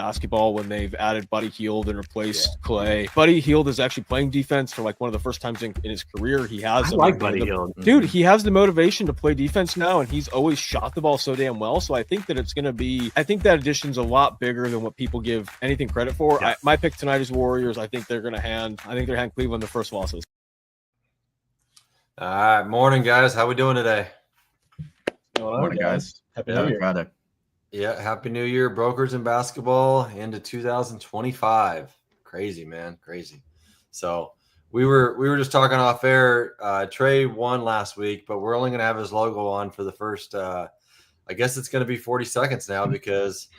basketball when they've added Buddy Hield and replaced Clay. Buddy Hield is actually playing defense for like one of the first times in his career. He has Buddy Hield. Dude, he has the motivation to play defense now, and he's always shot the ball so damn well. So I think that I think that addition's a lot bigger than what people give anything credit for. Yeah. My pick tonight is Warriors. I think they're hand Cleveland the first loss. All right, morning, guys. How we doing today? Morning, guys. Happy New Year. Friday. Yeah, happy New Year, brokers and basketball into 2025. Crazy, man, crazy. So we were just talking off air. Trey won last week, but we're only going to have his logo on for the first. I guess it's going to be 40 seconds now because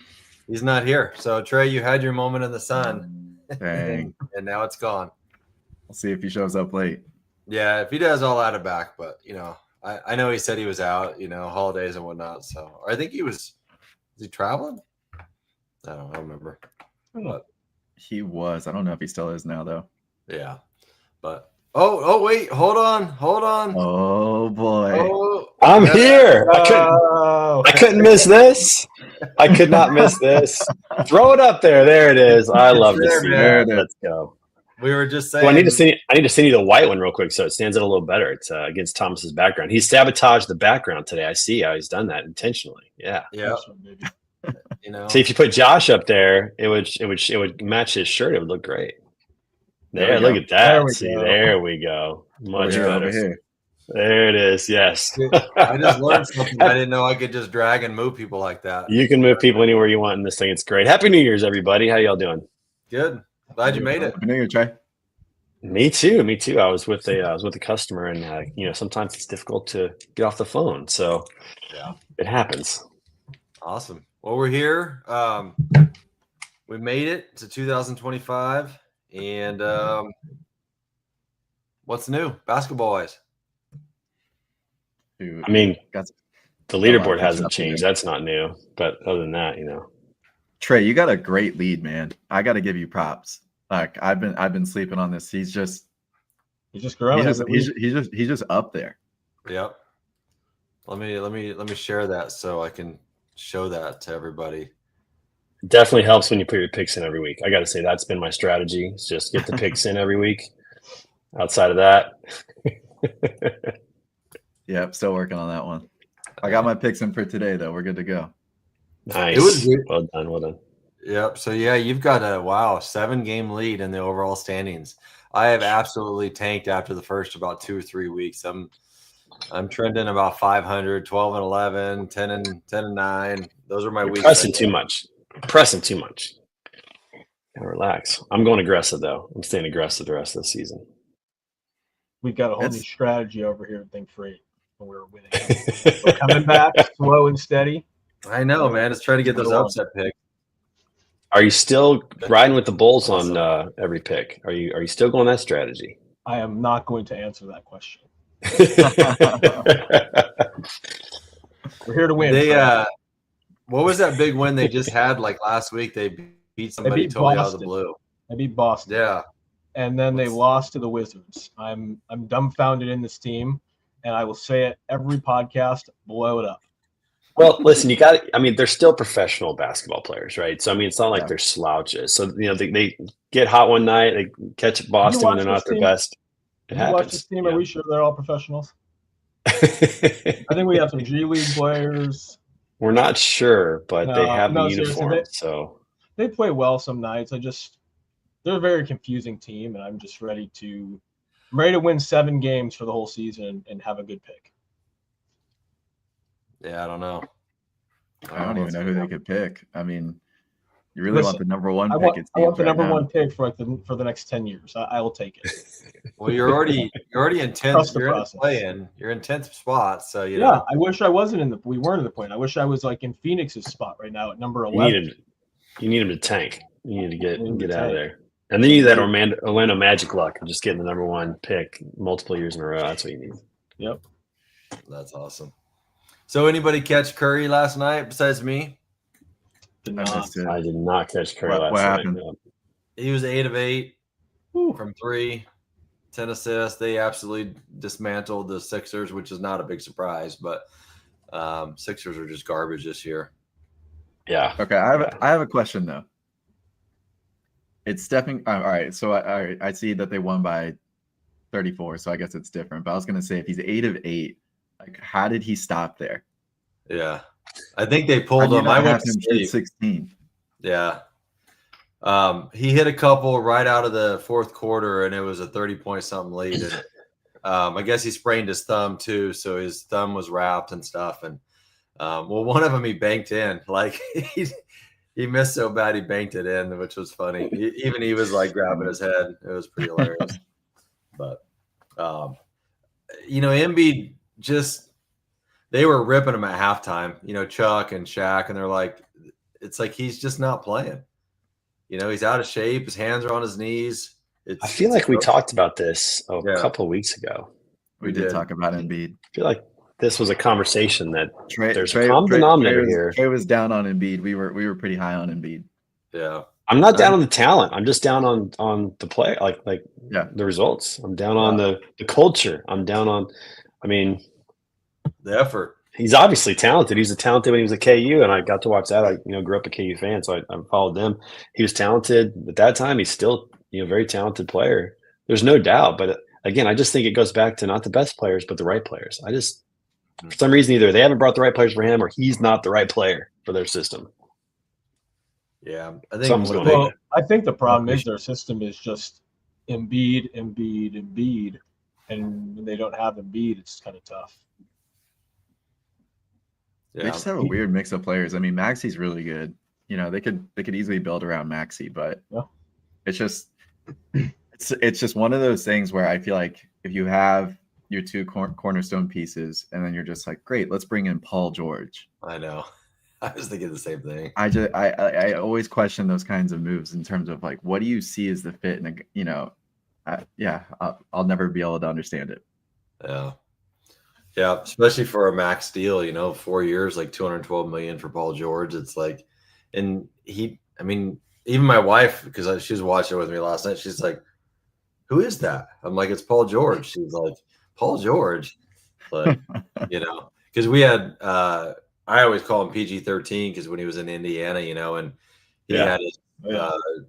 he's not here. So Trey, you had your moment in the sun, Dang. and now it's gone. We'll see if he shows up late. Yeah, if he does, I'll add it back. But I know he said he was out, holidays and whatnot. So I think is he traveling? I don't remember. But, He was. I don't know if he still is now, though. yeah. But wait, hold on. Oh boy. Oh, I'm here. I couldn't miss this. I could not miss this. Throw it up there. There it is. I love to There, see man. it. Let's go. we were just saying. Well, I need to send you the white one real quick so it stands out a little better. It's against Thomas's background. He sabotaged the background today. I see how he's done that intentionally. Yeah. Yeah. See, if you put Josh up there, it would match his shirt. It would look great. There, look at that. There we go. Much Over better. here. There it is. Yes. I just learned something. I didn't know I could just drag and move people like that. You can move people anywhere you want in this thing. It's great. Happy New Year's, everybody. How y'all doing? Good. Glad you made it. Happy New Year, Trey. Me too. I was with a customer, and sometimes it's difficult to get off the phone. So Yeah. it happens. Awesome. Well, we're here. We made it to 2025, and what's new basketball wise? Dude, I mean, got- the leaderboard catching hasn't up to changed. you. That's not new. But other than that, Trey, you got a great lead, man. I got to give you props. Like I've been sleeping on this. He's just growing. he's just up there. Yep. Let me share that so I can show that to everybody. it definitely helps when you put your picks in every week. I got to say that's been my strategy. Is just get the picks in every week. Outside of that, Yep, still working on that one. I got my picks in for today, though. We're good to go. nice. It was good. Well done. Well done. Yep. So yeah, you've got a 7-game lead in the overall standings. I have absolutely tanked after the first about 2 or 3 weeks. I'm trending about 500, 12 and 11, 10 and 9. Those are my You're weeks. pressing too much. Gotta relax. I'm going aggressive though. I'm staying aggressive the rest of the season. We've got a whole new That's- strategy over here at Think Free when we're winning. We're coming back slow and steady. I know, man. It's trying to get those upset picks. Are you still riding with the Bulls on every pick? Are you still going that strategy? I am not going to answer that question. We're here to win. They so what was that big win they just had like last week? They beat somebody beat totally out of the Boston. blue. I beat Boston. Yeah. And then they lost to the Wizards. I'm dumbfounded in this team, and I will say it every podcast. Blow it up. Well, listen, they're still professional basketball players, right? So, it's not like Yeah. they're slouches. So, they get hot one night, they catch Boston when watch they're not this their team? best. It Did you watch happens. this team? Are we sure they're all professionals? I think we have some G League players. We're not sure, but they have the seriously, uniform. So, They play well some nights. They're a very confusing team, and I'm just ready to win 7 games for the whole season and have a good pick. Yeah, I don't know. I don't even know who they could pick. I mean, you really Listen, want the number one I pick. want, it I want seems, the right number now. one pick for for the next 10 years. I will take it. Well, you're already in 10th. Trust the You're in process. play-in. You're in 10th spot. So Yeah, I wish I wasn't we weren't in the point. I wish I was like in Phoenix's spot right now at number 11. you need him to tank. You need to get to out of tank. there. And then you need that Orlando Magic luck of just getting the number one pick multiple years in a row. That's what you need. Yep. That's awesome. So anybody catch Curry last night besides me? Did I not. missed it. I did not catch Curry What last night. happened? No. He was 8 of 8 Whew. from 3, 10 assists. They absolutely dismantled the Sixers, which is not a big surprise, but Sixers are just garbage this year. Yeah. Okay, I have a question though. It's definitely all right. So I see that they won by 34, so I guess it's different. But I was gonna say if he's 8 of 8, like how did he stop there? Yeah, I think they pulled him. I went to sleep. 16. Yeah. He hit a couple right out of the fourth quarter, and it was a 30-point something lead. And I guess he sprained his thumb too, so his thumb was wrapped and stuff. And well, one of them he banked in, like he missed so bad he banked it in, which was funny. Even he was like grabbing his head. It was pretty hilarious. But Embiid they were ripping him at halftime. Chuck and Shaq, and they're like, it's like he's just not playing. He's out of shape. His hands are on his knees. I feel like we talked about this a couple of weeks ago. We did talk about Embiid. I feel like this was a conversation that there's a common denominator here. Trey was down on Embiid. We were pretty high on Embiid. Yeah. I'm not down on the talent. I'm just down on the play, like the results. I'm down on the culture. I'm down on, the effort. He's obviously talented. He was talented when he was at KU, and I got to watch that. I grew up a KU fan, so I followed them. He was talented at that time. He's still very talented player. There's no doubt. But again, I just think it goes back to not the best players, but the right players. For some reason, either they haven't brought the right players for him, or he's not the right player for their system. Yeah, I think the problem is their system is just Embiid, and when they don't have Embiid, it's kind of tough. Yeah. They just have a weird mix of players. Maxi's really good. They could easily build around Maxi, but it's just one of those things where I feel like if you have your two cornerstone pieces, and then you're just like, great, let's bring in Paul George. I know. I was thinking the same thing. I always question those kinds of moves in terms of like, what do you see as the fit? And I'll never be able to understand it. Yeah, especially for a max deal, 4 years, like $212 million for Paul George. It's like, and even my wife, because she was watching it with me last night, she's like, "Who is that?" I'm like, "It's Paul George." She's like, "Paul George," but because we had, I always call him PG-13 because when he was in Indiana, and he had his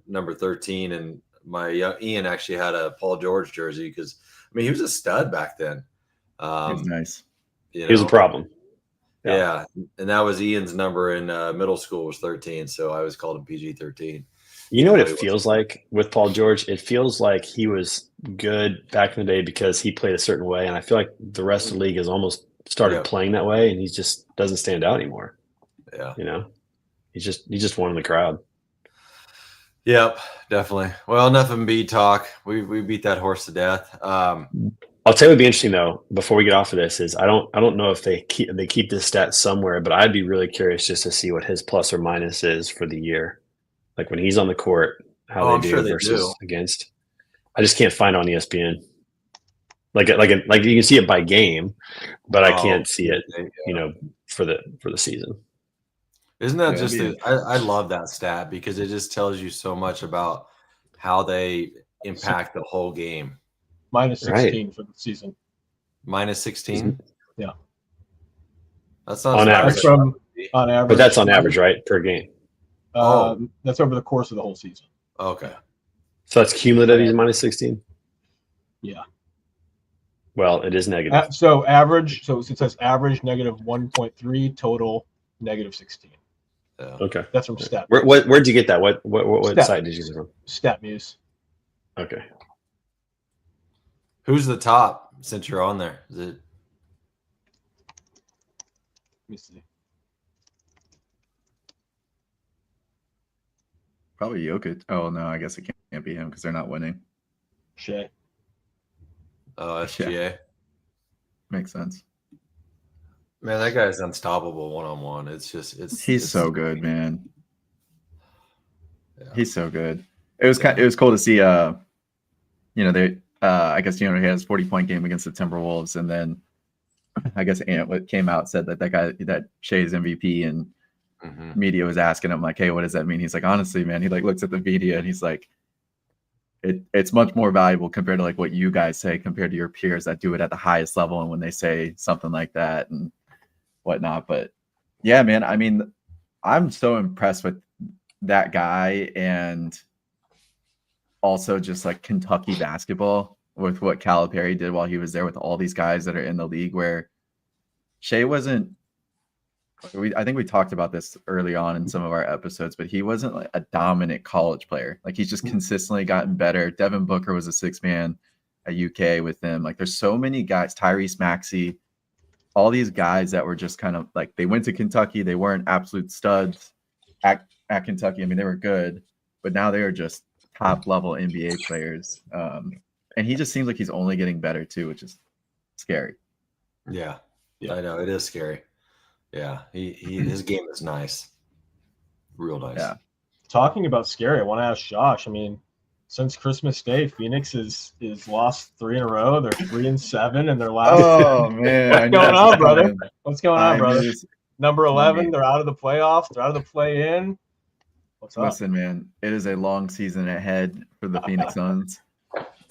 number 13, and my Ian actually had a Paul George jersey because he was a stud back then. He's nice. He was a problem. Yeah, and that was Ian's number in middle school was 13, so I always called him PG-13. You know what it feels like with Paul George? It feels like he was good back in the day because he played a certain way, and I feel like the rest of the league has almost started playing that way, and he just doesn't stand out anymore. Yeah, he's just one in the crowd. Yep, definitely. Well, enough Embiid talk. We beat that horse to death. I'll tell you what'd be interesting though, before we get off of this, is I don't know if they keep this stat somewhere, but I'd be really curious just to see what his plus or minus is for the year. Like when he's on the court, how they do versus against. I just can't find it on ESPN. Like you can see it by game, but I can't see it, for the season. Isn't that I love that stat because it just tells you so much about how they impact the whole game. Minus 16 for the season. Minus 16? Yeah. That's not on average. On average. But that's on average, right? Per game. That's over the course of the whole season. Okay. So that's cumulative, he's minus 16? Yeah. Well, it is negative. So average, so it says average negative 1.3, total negative 16. Yeah. Okay. That's from Stat. Where'd you get that? What site did you get it from? StatMuse. Okay. Who's the top since you're on there? Is it? Let me see. Probably Jokic. Oh no, I guess it can't be him because they're not winning. Shea. Oh, SGA. Yeah. Makes sense. Man, that guy's unstoppable one-on-one. He's so good, man. Yeah. He's so good. It was cool to see. They. I guess he has 40-point game against the Timberwolves, and then I guess Ant came out said that Shea's MVP, and media was asking him like, "Hey, what does that mean?" He's like, "Honestly, man," he looks at the media and he's like, "It's much more valuable compared to what you guys say compared to your peers that do it at the highest level, and when they say something like that and whatnot." But yeah, man, I'm so impressed with that guy, and also just like Kentucky basketball with what Calipari did while he was there with all these guys that are in the league, where Shea wasn't. I think we talked about this early on in some of our episodes, but he wasn't like a dominant college player. Like, he's just consistently gotten better. Devin Booker was a 6-man at UK with him. Like, there's so many guys, Tyrese Maxey, all these guys that were just kind of like, they went to Kentucky. They weren't absolute studs at Kentucky. I mean, they were good, but now they are just top level NBA players. And he just seems like he's only getting better too, which is scary. Yeah. I know, it is scary. Yeah, his game is nice, real nice. Yeah. Talking about scary, I want to ask Josh. I mean, since Christmas Day, Phoenix is lost 3 in a row. They're 3-7, and their last. Oh man, What's going on, brother? What's going on, brother? Just, Number 11, they're out of the playoffs. They're out of the play-in. What's up? listen, man, it is a long season ahead for the Phoenix Suns.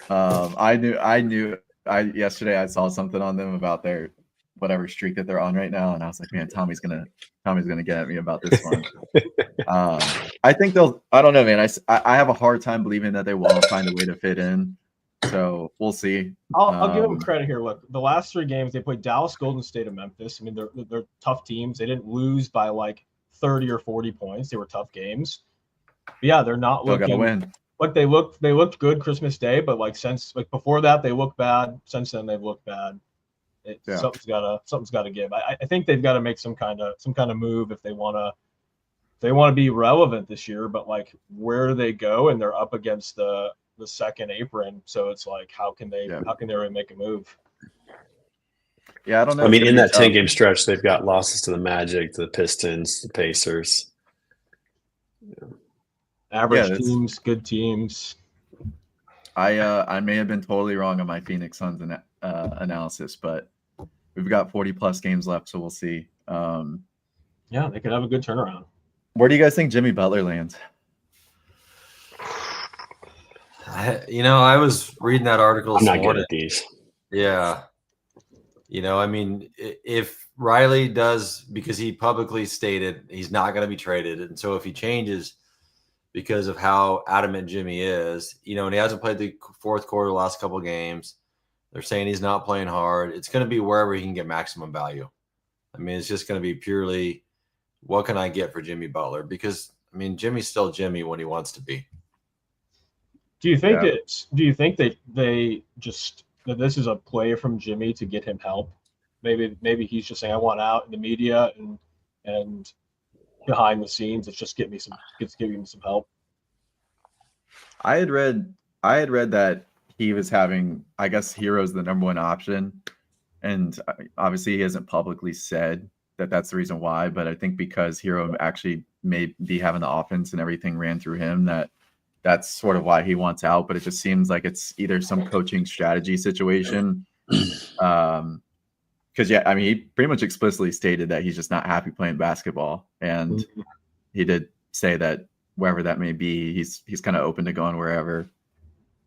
I knew. Yesterday I saw something on them about their whatever streak that they're on right now, and I was like, man, Tommy's gonna get at me about this one. I think they'll. I don't know, man. I have a hard time believing that they won't find a way to fit in. So we'll see. I'll give them credit here. Look, the last 3 games they played Dallas, Golden State, and Memphis. I mean, they're tough teams. They didn't lose by like 30 or 40 points. They were tough games. But yeah, they're not Still looking. gotta win. Like they looked good Christmas Day, but like since like before that they looked bad. Since then they've looked bad. Something's gotta give. I think they've got to make some kind of move if they want to be relevant this year. But like, where do they go? And they're up against the second apron, so it's like, how can they really make a move? Yeah, I don't know. I mean, in that 10-game tough. stretch, they've got losses to the Magic, to the Pistons, the Pacers. Average teams, good teams. I may have been totally wrong on my Phoenix Suns analysis, but we've got 40 plus games left, so we'll see. Yeah, they could have a good turnaround. Where do you guys think Jimmy Butler lands? I was reading that article I'm this not good morning. at these. Yeah. I mean, if Riley does, because he publicly stated he's not going to be traded, and so if he changes because of how adamant Jimmy is, and he hasn't played the fourth quarter the last couple of games, they're saying he's not playing hard. It's going to be wherever he can get maximum value. I mean, it's just going to be purely, what can I get for Jimmy Butler? Because, I mean, Jimmy's still Jimmy when he wants to be. Do you think that this is a play from Jimmy to get him help? Maybe he's just saying, I want out in the media and behind the scenes, it's just giving me some help. I had read that he was having, I guess, Hero's the number 1 option, and obviously he hasn't publicly said that that's the reason why, but I think because Hero actually may be having the offense and everything ran through him, that's sort of why he wants out. But it just seems like it's either some coaching strategy situation. Because I mean, he pretty much explicitly stated that he's just not happy playing basketball, and he did say that wherever that may be, he's kind of open to going wherever,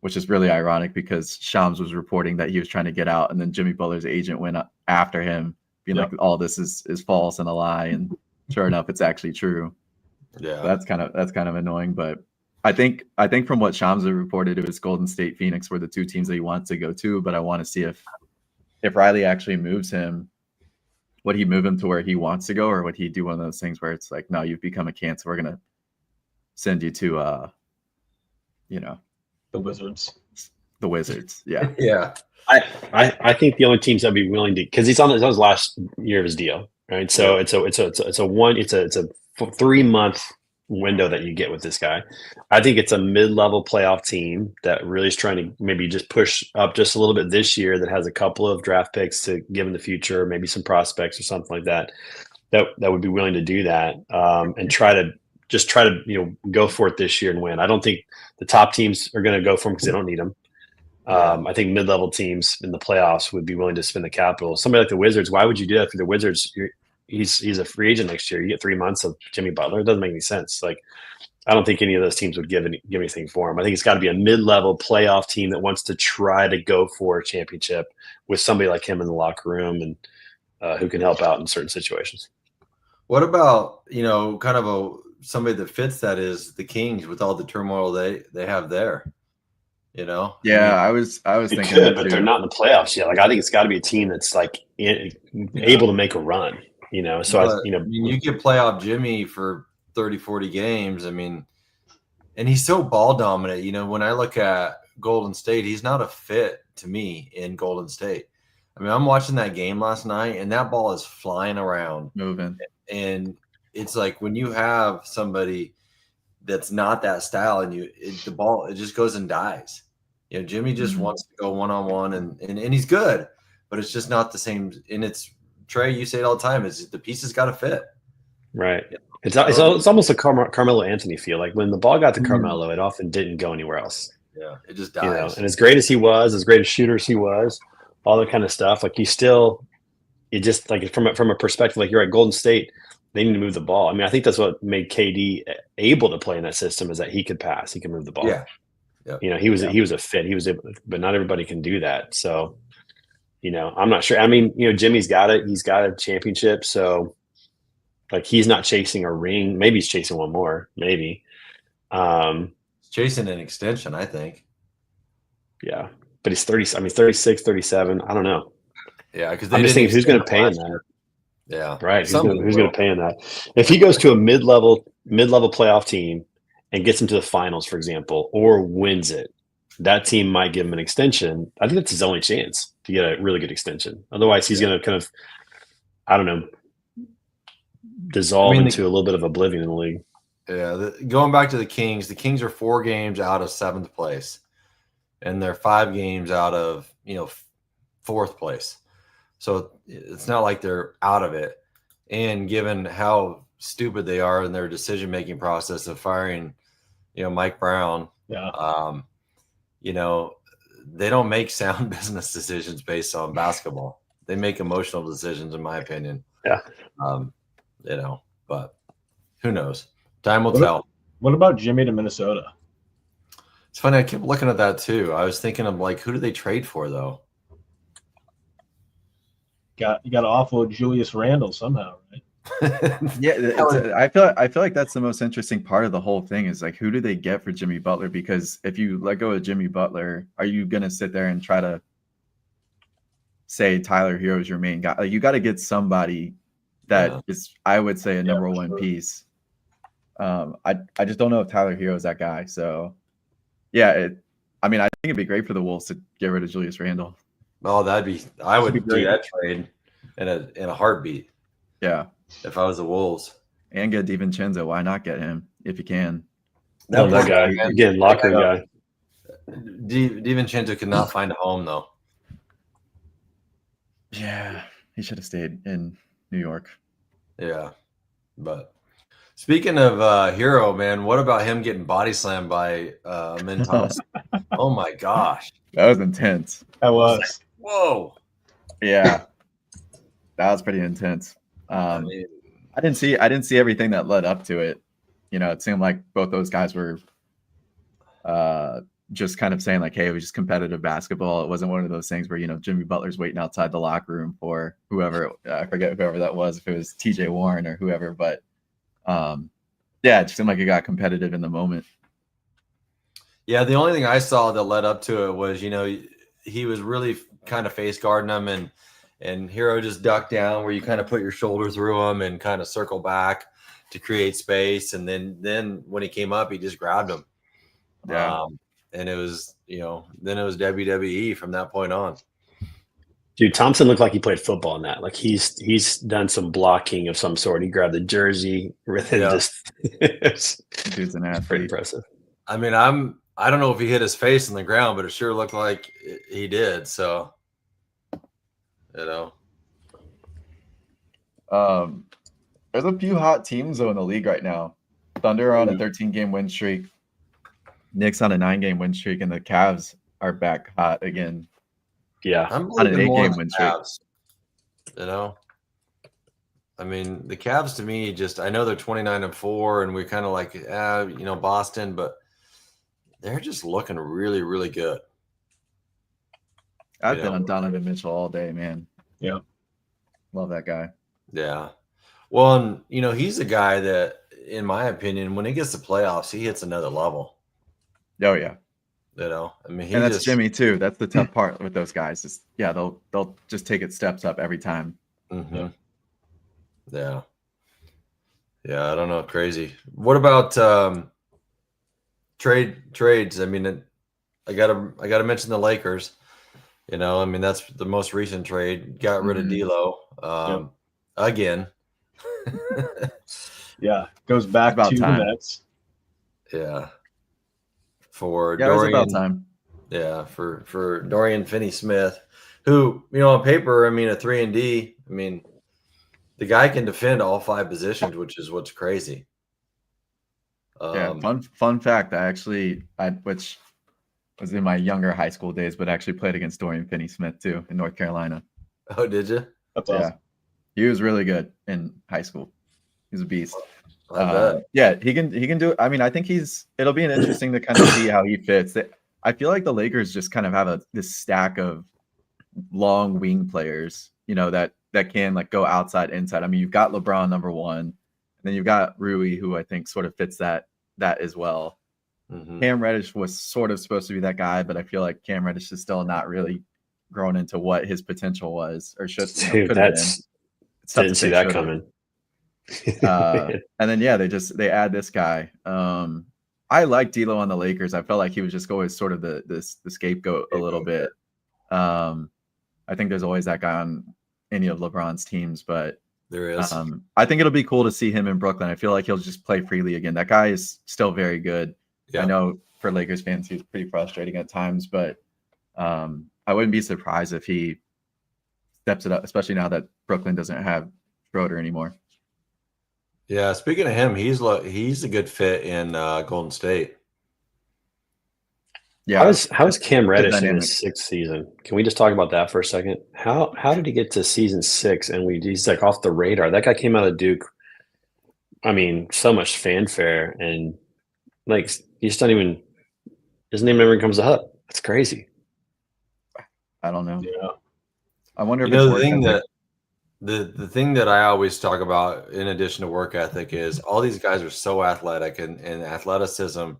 which is really ironic because Shams was reporting that he was trying to get out, and then Jimmy Butler's agent went after him, being like, all this is false and a lie, and sure enough, it's actually true. Yeah, so that's kind of annoying, but I think from what Shams reported, it was Golden State, Phoenix were the 2 teams that he wants to go to, but I want to see if Riley actually moves him, would he move him to where he wants to go, or would he do one of those things where it's like, no, you've become a cancer, we're gonna send you to the Wizards. The Wizards. Yeah. Yeah. I think the only teams that'd be willing to, because he's on his last year of his deal, right? So it's a 3-month window that you get with this guy. I think it's a mid-level playoff team that really is trying to maybe just push up just a little bit this year, that has a couple of draft picks to give in the future, maybe some prospects or something like that would be willing to do that, and try to go for it this year and win. I don't think the top teams are going to go for him because they don't need him. I think mid-level teams in the playoffs would be willing to spend the capital. Somebody like the Wizards, why would you do that for the Wizards? He's a free agent next year. You get 3 months of Jimmy Butler. It doesn't make any sense. Like, I don't think any of those teams would give anything for him. I think it's got to be a mid-level playoff team that wants to try to go for a championship with somebody like him in the locker room and who can help out in certain situations. What about, kind of somebody that fits that is the Kings with all the turmoil they have there. You know? Yeah, I I was They thinking could, that but too. they're not in the playoffs yet. Like I think it's got to be a team that's like able to make a run. You know, so I mean, you could play off Jimmy for 30, 40 games. I mean, and he's so ball dominant. You know, when I look at Golden State, he's not a fit to me in Golden State. I mean, I'm watching that game last night, and that ball is flying around. moving. And it's like when you have somebody that's not that style, and the ball it just goes and dies. You know, Jimmy just wants to go one-on-one, and he's good, but it's just not the same. And it's Trey, you say it all the time, is the pieces got to fit. right. It's almost a Carmelo Anthony feel. Like when the ball got to Carmelo, it often didn't go anywhere else. Yeah, it just dies. You know, and as great as he was, as great as shooter as he was, all that kind of stuff, like it just like from a perspective, like you're right, Golden State, they need to move the ball. I mean, I think that's what made KD able to play in that system is that he could pass, he could move the ball. Yeah. Yep. You know, he was a fit. He was able, but not everybody can do that. So, you know, I'm not sure. I mean, you know, Jimmy's got it. He's got a championship. So like he's not chasing a ring. Maybe he's chasing one more, maybe. Chasing an extension, I think. Yeah. But he's 30, I mean 36, 37. I don't know. Yeah, because I'm just thinking who's going to pay in that. Year. Yeah. Right. Who's going to pay in that? If he goes to a mid-level playoff team and gets him to the finals, for example, or wins it, that team might give him an extension. I think that's his only chance to get a really good extension. Otherwise, he's going to kind of, I don't know, dissolve into a little bit of oblivion in the league. Yeah. Going back to the Kings are 4 games out of 7th place, and they're 5 games out of, 4th place. So it's not like they're out of it. And given how stupid they are in their decision-making process of firing, Mike Brown, they don't make sound business decisions based on basketball. They make emotional decisions, in my opinion. Yeah. But who knows? Time will tell. What about Jimmy to Minnesota? It's funny. I kept looking at that too. I was thinking of like, who do they trade for though? You got to offload Julius Randle somehow, right? Yeah, I feel like that's the most interesting part of the whole thing is like, who do they get for Jimmy Butler? Because if you let go of Jimmy Butler, are you gonna sit there and try to say Tyler Hero is your main guy? Like, you got to get somebody that is, I would say, a number one piece. I just don't know if Tyler Hero is that guy. So, yeah, I think it'd be great for the Wolves to get rid of Julius Randle. Oh, I would do that trade in a heartbeat. Yeah. If I was the Wolves. And get DiVincenzo. Why not get him if you can? That guy, again, locker guy. DiVincenzo could not find a home, though. Yeah, he should have stayed in New York. Yeah. But speaking of Hero, man, what about him getting body slammed by Min Thompson? Oh, my gosh. That was intense. That was. Whoa. Yeah. That was pretty intense. I didn't see everything that led up to it. It seemed like both those guys were just kind of saying like, hey, it was just competitive basketball. It wasn't one of those things where, Jimmy Butler's waiting outside the locker room for whoever, I forget whoever that was, if it was TJ Warren or whoever, but yeah, it just seemed like it got competitive in the moment. Yeah, the only thing I saw that led up to it was, he was really kind of face guarding him, and Hero just ducked down where you kind of put your shoulder through him and kind of circle back to create space. And then when he came up, he just grabbed him. Yeah. And it was, then it was WWE from that point on. Dude, Thompson looked like he played football in that. Like he's done some blocking of some sort. He grabbed the jersey with it. Dude's an athlete. Pretty impressive. I mean, I don't know if he hit his face on the ground, but it sure looked like he did. So, there's a few hot teams though in the league right now. Thunder on a 13-game win streak. Knicks on a 9-game win streak, and the Cavs are back hot again. Yeah, I'm on an 8-game win streak. I mean, the Cavs to me I know they're 29-4, and we're kind of like, Boston, but they're just looking really, really good. I've been on Donovan Mitchell all day, man. Yeah. Love that guy. Yeah. Well, and, he's a guy that, in my opinion, when he gets to playoffs, he hits another level. Oh, yeah. You know, I mean, And that's Jimmy too. That's the tough part with those guys. Is they'll just take it steps up every time. Mm-hmm. Yeah. I don't know. Crazy. What about trades? I mean, I gotta mention the Lakers. You know, I mean, that's the most recent trade. Got rid of D'Lo again. Yeah, goes back about to time. the Nets. Yeah. For Yeah, Dorian, it was about time. Yeah, for Dorian Finney-Smith, who, you know, on paper, I mean, a 3-and-D. I mean, the guy can defend all 5 positions, which is what's crazy. Yeah, fun fact. Which was in my younger high school days, but actually played against Dorian Finney-Smith too in North Carolina. Oh, did you? That's awesome. He was really good in high school. He's a beast. I bet. Yeah, he can do it. I mean, I think it'll be an interesting to kind of see how he fits. I feel like the Lakers just kind of have this stack of long wing players, you know, that can like go outside, inside. I mean, you've got LeBron number 1, and then you've got Rui, who I think sort of fits that as well. Mm-hmm. Cam Reddish was sort of supposed to be that guy, but I feel like Cam Reddish is still not really grown into what his potential was or should. Dude, could have been. Didn't see that coming. And then they add this guy. I like D'Lo on the Lakers. I felt like he was just always sort of the scapegoat a little bit. I think there's always that guy on any of LeBron's teams, but there is. I think it'll be cool to see him in Brooklyn. I feel like he'll just play freely again. That guy is still very good. Yeah. I know for Lakers fans, he's pretty frustrating at times, but I wouldn't be surprised if he steps it up, especially now that Brooklyn doesn't have Schroeder anymore. Yeah, speaking of him, he's a good fit in Golden State. Yeah, how is Cam Reddish in his 6th season? Can we just talk about that for a second? How did he get to season 6 and he's like off the radar? That guy came out of Duke. I mean, so much fanfare, and like he just his name never comes up. That's crazy. I don't know. Yeah, I wonder if the thing that I always talk about, in addition to work ethic, is all these guys are so athletic, and athleticism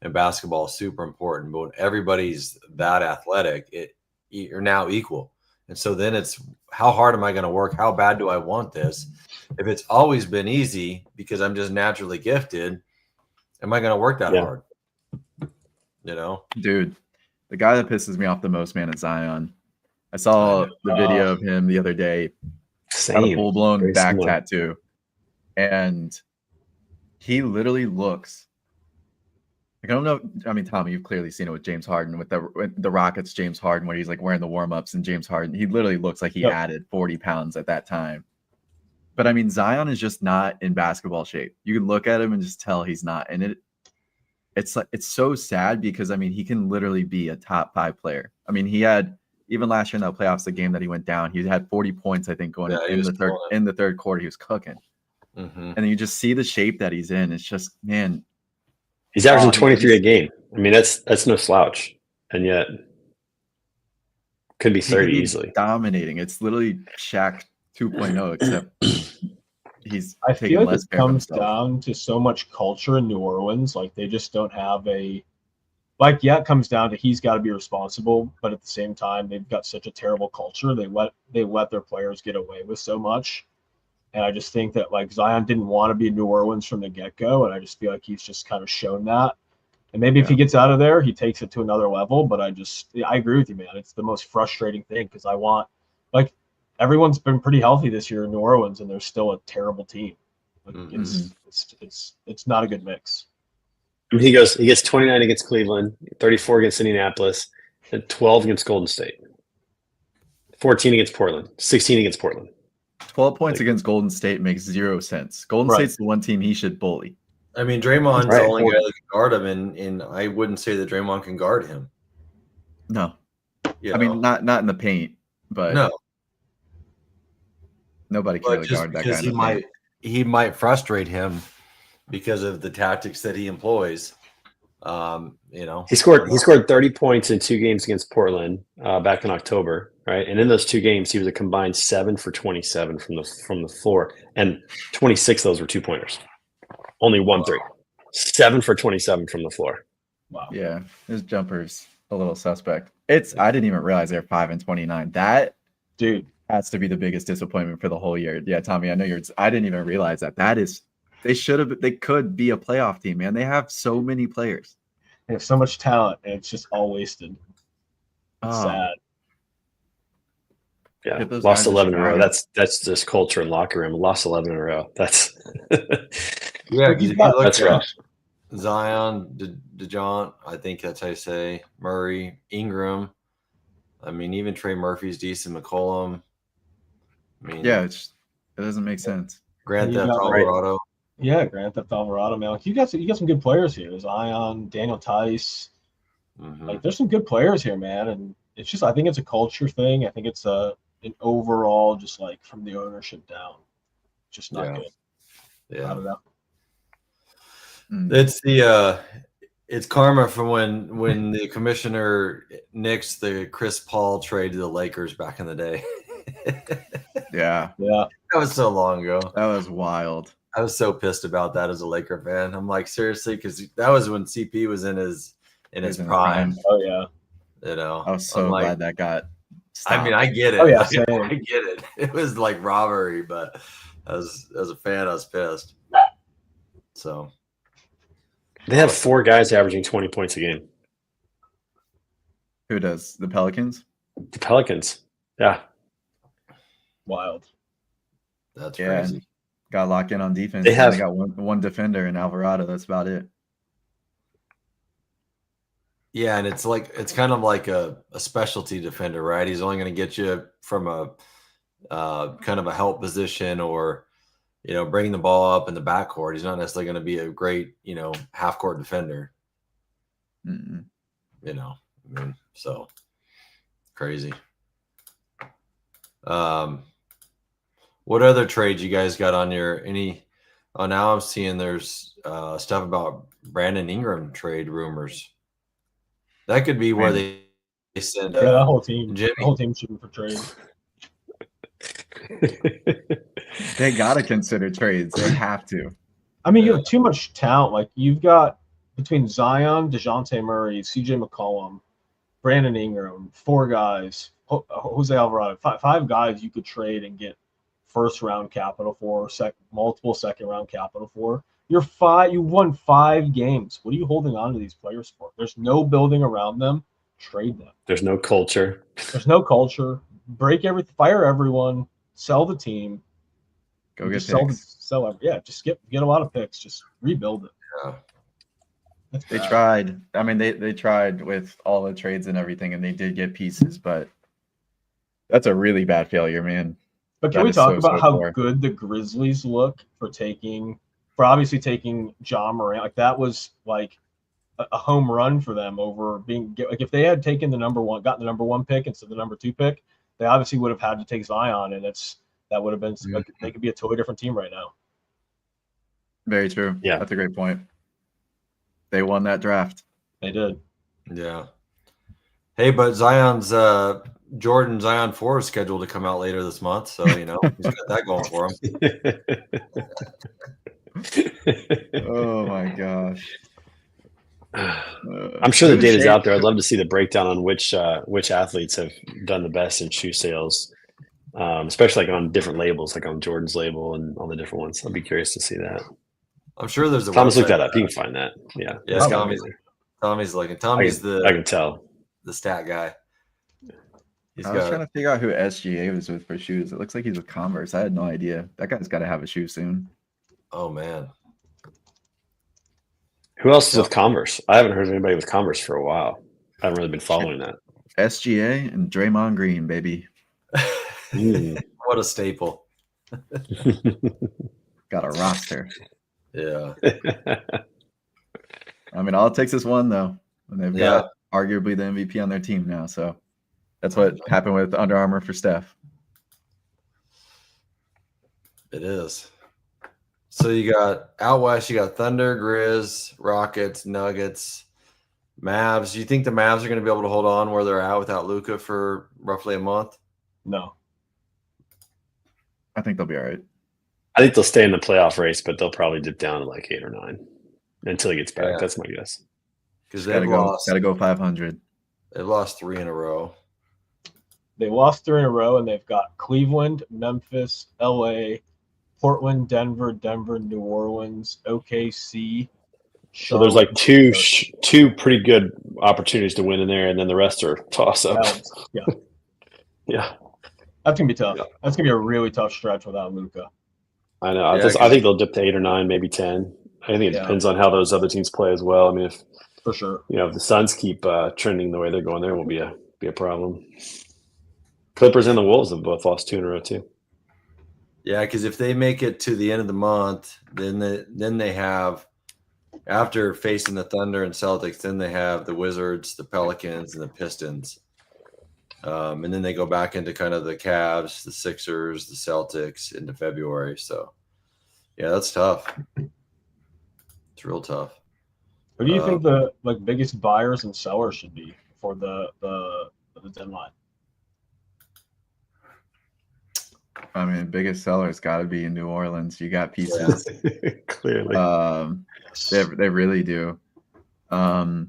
in basketball is super important. But when everybody's that athletic, you're now equal. And so then it's, how hard am I going to work? How bad do I want this? If it's always been easy because I'm just naturally gifted, am I going to work that hard? You know, dude, the guy that pisses me off the most, man, is Zion. I saw the video of him the other day. Got a full-blown back tattoo, and he literally looks like, I don't know. I mean, Tommy, you've clearly seen it with James Harden, with the Rockets, James Harden, where he's like wearing the warm-ups, and James Harden, he literally looks like he added 40 pounds at that time. But I mean, Zion is just not in basketball shape. You can look at him and just tell he's not. And it's so sad because I mean, he can literally be a top 5 player. I mean, he had, even last year in the playoffs, the game that he went down, he had 40 points, I think, going in the third quarter. He was cooking. Mm-hmm. And you just see the shape that he's in. It's just, man. He's averaging 23 a game. I mean, that's no slouch. And yet could be 30 easily. Dominating. It's literally Shaq 2.0, except I feel like it comes down to so much culture in New Orleans. Like, they just don't have it comes down to he's got to be responsible, but at the same time, they've got such a terrible culture. They let their players get away with so much. And I just think that, like, Zion didn't want to be in New Orleans from the get-go, and I just feel like he's just kind of shown that. And maybe if he gets out of there, he takes it to another level. But I agree with you, man. It's the most frustrating thing because everyone's been pretty healthy this year in New Orleans, and they're still a terrible team. Like, it's not a good mix. I mean, he gets 29 against Cleveland, 34 against Indianapolis, and 12 against Golden State, 14 against Portland, 16 against Portland. 12 points against Golden State makes 0 sense. Golden State's the one team he should bully. I mean, Draymond's the only guy that can guard him, and I wouldn't say that Draymond can guard him. No. I mean, not in the paint, but no. Nobody can really guard that guy. He might frustrate him because of the tactics that he employs. He scored 30 points in 2 games against Portland back in October, right? And in those 2 games, he was a combined 7 for 27 from the floor, and 26 of those were 2-pointers. Only 1 3. 7 for 27 from the floor. Wow. Yeah, his jumper's a little suspect. I didn't even realize they're 5-29. That Dude, has to be the biggest disappointment for the whole year. Yeah, Tommy, I know I didn't even realize that. They could be a playoff team, man. They have so many players. they have so much talent, and it's just all wasted. It's Oh. sad. Yeah, Get those lost guys in 11 in a row. Chicago. That's just culture and locker room. Lost 11 in a row. That's Yeah, because if you look that's at rough. Zion, DeJounte, I think that's how you say, Murray, Ingram. I mean, even Trey Murphy's decent, McCollum. I mean, Yeah, it doesn't make sense. Grand You Theft got- Alvarado. Yeah, Grand Theft Alvarado, man. Like, you got some good players here. Zion, Daniel Tice. Mhm. Like, there's some good players here, man. And it's just, I think it's a culture thing. I think it's an overall, just like from the ownership down, just not Yeah. good. I Yeah. don't know. It's karma from when the commissioner nixed the Chris Paul trade to the Lakers back in the day. Yeah, Yeah, That was so long ago. that was wild. I was so pissed about that as a Laker fan. I'm like, seriously, because that was when CP was in his prime. oh yeah. You know, I was so I'm like, glad that got stopped. I mean, I get it. Oh, yeah, Like, same. I get it. It was like robbery, but as a fan, I was pissed. So They have 4 guys averaging 20 points a game. Who does? The Pelicans? The Pelicans. Yeah. Wild. that's Yeah. crazy. Got locked in on defense. They and have- they got one defender in Alvarado. That's about it. Yeah, and it's kind of like a specialty defender, right? He's only going to get you from a kind of a help position or, bringing the ball up in the backcourt. He's not necessarily going to be a great, half court defender. Mm-mm. I mean, so crazy. What other trades you guys got on oh, now I'm seeing there's stuff about Brandon Ingram trade rumors. That could be where they send Yeah, that whole team. Jimmy. The whole team shooting for trade. They got to consider trades. They have to. I mean, you have too much talent. Like, you've got between Zion, DeJounte Murray, CJ McCollum, Brandon Ingram, 4 guys, Jose Alvarado, 5 guys you could trade and get first round capital for, multiple second round capital for. You won 5 games. What are you holding on to these players for? There's no building around them. Trade them. There's no culture. There's no culture. Fire everyone. Sell the team. Go get Just picks. just get a lot of picks. Just rebuild it. Yeah. That's They bad. tried. I mean, they tried with all the trades and everything, and they did get pieces, but that's a really bad failure, man. But can That we is talk so, about so how poor. good the Grizzlies look for obviously taking John Morant? Like, that was like a home run for them over being like, if they had taken gotten the number 1 pick instead of the number 2 pick, they obviously would have had to take Zion, and that would have been like, they could be a totally different team right now. Very true. Yeah. That's a great point. They won that draft. They did. Yeah. Hey, but Jordan Zion 4 is scheduled to come out later this month, so he's got that going for him. Oh my gosh. I'm sure the data's out there. I'd love to see the breakdown on which athletes have done the best in shoe sales, especially like on different labels, like on Jordan's label and all the different ones. I'd be curious to see that. I'm sure there's a Thomas, look website that up. for You can find that. Yeah. Yeah, That's Tommy's looking. Tommy's I can tell. the stat guy. He's I was got trying to figure out who SGA was with for shoes. It looks like he's with Converse. I had no idea. That guy's got to have a shoe soon. oh man. Who else is with Converse? I haven't heard of anybody with Converse for a while. I haven't really been following that. SGA and Draymond Green, baby. What a staple. Got a roster. Yeah. I mean, all it takes is one, though. And they've Yeah. got arguably the MVP on their team now. So that's what happened with Under Armour for Steph. It is. So you got out west, you got Thunder, Grizz, Rockets, Nuggets, Mavs. Do you think the Mavs are going to be able to hold on where they're at without Luka for roughly a month? No. I think they'll be all right. I think they'll stay in the playoff race, but they'll probably dip down to like 8 or 9 until he gets back. Yeah. That's my guess. because Gotta go 500. They've lost 3 in a row. They lost 3 in a row, and they've got Cleveland, Memphis, LA, Portland, Denver, New Orleans, OKC. So there's like two pretty good opportunities to win in there, and then the rest are toss up. Yeah, Yeah, that's gonna be tough. Yeah. That's gonna be a really tough stretch without Luka. I know. Yeah, I think they'll dip to 8 or 9, maybe 10. I think it Yeah. depends on how those other teams play as well. I mean, if For sure. if the Suns keep trending the way they're going, there won't be a problem. Clippers and the Wolves have both lost 2 in a row too. Yeah, because if they make it to the end of the month, then they have, after facing the Thunder and Celtics, then they have the Wizards, the Pelicans, and the Pistons. And then they go back into kind of the Cavs, the Sixers, the Celtics into February. So, yeah, that's tough. It's real tough. Who do you think the biggest buyers and sellers should be for the deadline? I mean, biggest seller's got to be in New Orleans. You got pieces. Clearly. They really do. I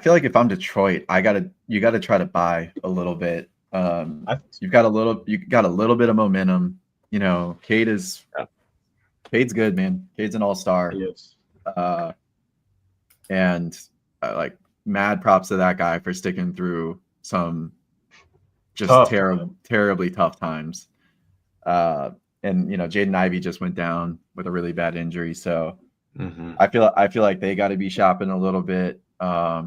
feel like if I'm Detroit, you gotta try to buy a little bit. You got a little bit of momentum. Cade's good, man. Cade's an all-star. He is. And like mad props to that guy for sticking through some just terribly tough times. And Jaden Ivey just went down with a really bad injury, so I feel like they got to be shopping a little bit. I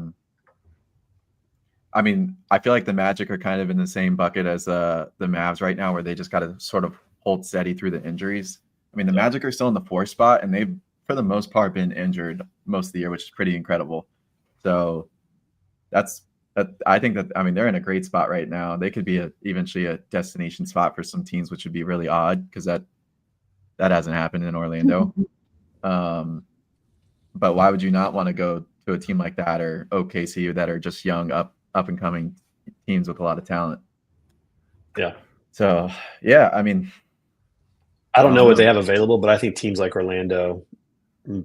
mean, I feel like the Magic are kind of in the same bucket as the Mavs right now, where they just got to sort of hold steady through the injuries. I mean, the Magic are still in the 4th spot, and they've, for the most part, been injured most of the year, which is pretty incredible. So I think that, I mean, they're in a great spot right now. They could be eventually a destination spot for some teams, which would be really odd because that hasn't happened in Orlando. But why would you not want to go to a team like that or OKC that are just young, up and coming teams with a lot of talent? Yeah. So, yeah, I mean, I don't know what they have available, but I think teams like Orlando,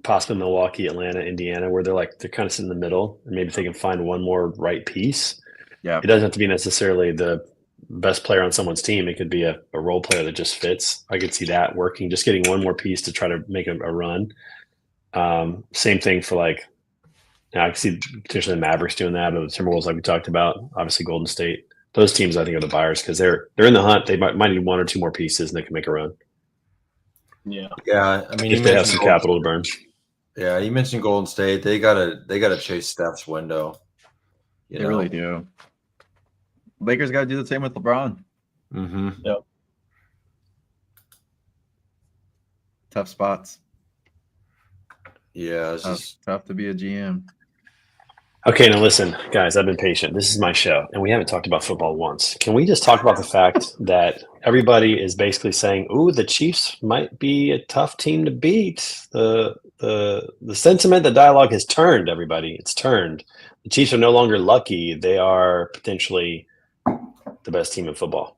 possibly Milwaukee, Atlanta, Indiana, where they're kind of sitting in the middle, and maybe if they can find one more right piece. Yeah, it doesn't have to be necessarily the best player on someone's team. It could be a role player that just fits. I could see that working, just getting one more piece to try to make a run. Same thing for I can see potentially the Mavericks doing that, or the Timberwolves, like we talked about. Obviously, Golden State. Those teams, I think, are the buyers because they're in the hunt. They might need 1 or 2 more pieces, and they can make a run. Yeah. I mean, if they have some capital to burn. Yeah, you mentioned Golden State. They gotta chase Steph's window. They really do. Lakers got to do the same with LeBron. Mm-hmm. Yep. Tough spots. Yeah, it's just tough to be a GM. Okay, now listen, guys, I've been patient. This is my show, and we haven't talked about football once. Can we just talk about the fact that everybody is basically saying, "Ooh, the Chiefs might be a tough team to beat"? The sentiment, the dialogue has turned, everybody. It's turned. The Chiefs are no longer lucky. They are potentially the best team in football.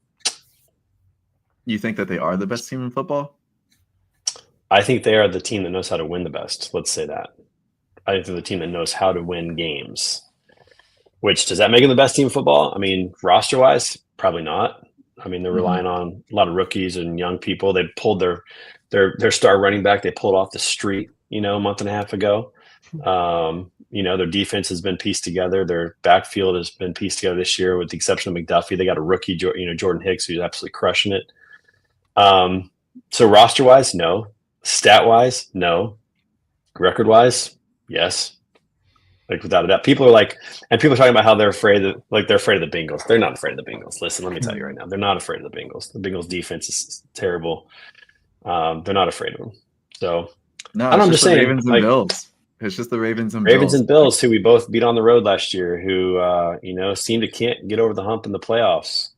You think that they are the best team in football? I think they are the team that knows how to win the best. Let's say that. I think they're the team that knows how to win games. Which, does that make them the best team in football? I mean, roster-wise, probably not. I mean, they're relying on a lot of rookies and young people. They pulled their star running back. They pulled off the street, a month and a half ago. Their defense has been pieced together. Their backfield has been pieced together this year, with the exception of McDuffie. They got a rookie, Jordan Hicks, who's absolutely crushing it. So roster-wise, no. Stat-wise, no. Record-wise, yes. Without a doubt. People are talking about how they're afraid of the Bengals. They're not afraid of the Bengals. Listen, let me tell you right now, they're not afraid of the Bengals. The Bengals defense is terrible. They're not afraid of them. So no, I'm just saying, Ravens and Bills. It's just the Ravens and Bills, who we both beat on the road last year, who seem to can't get over the hump in the playoffs.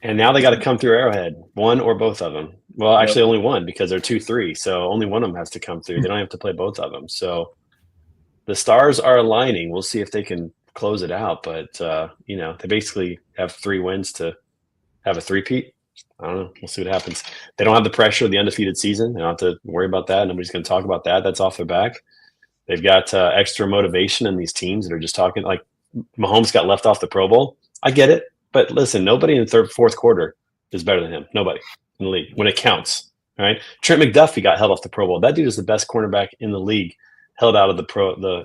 And now they got to come through Arrowhead, one or both of them. Well, actually, only one, because they're 2-3. So only one of them has to come through. They don't have to play both of them. So the stars are aligning. We'll see if they can close it out. But, they basically have 3 wins to have a three-peat. I don't know. We'll see what happens. They don't have the pressure of the undefeated season. They don't have to worry about that. Nobody's going to talk about that. That's off their back. They've got extra motivation in these teams that are just talking like Mahomes got left off the Pro Bowl. I get it, but listen, nobody in the fourth quarter is better than him. Nobody in the league when it counts. All right, Trent McDuffie got held off the Pro Bowl. That dude is the best cornerback in the league, held out of the Pro Bowl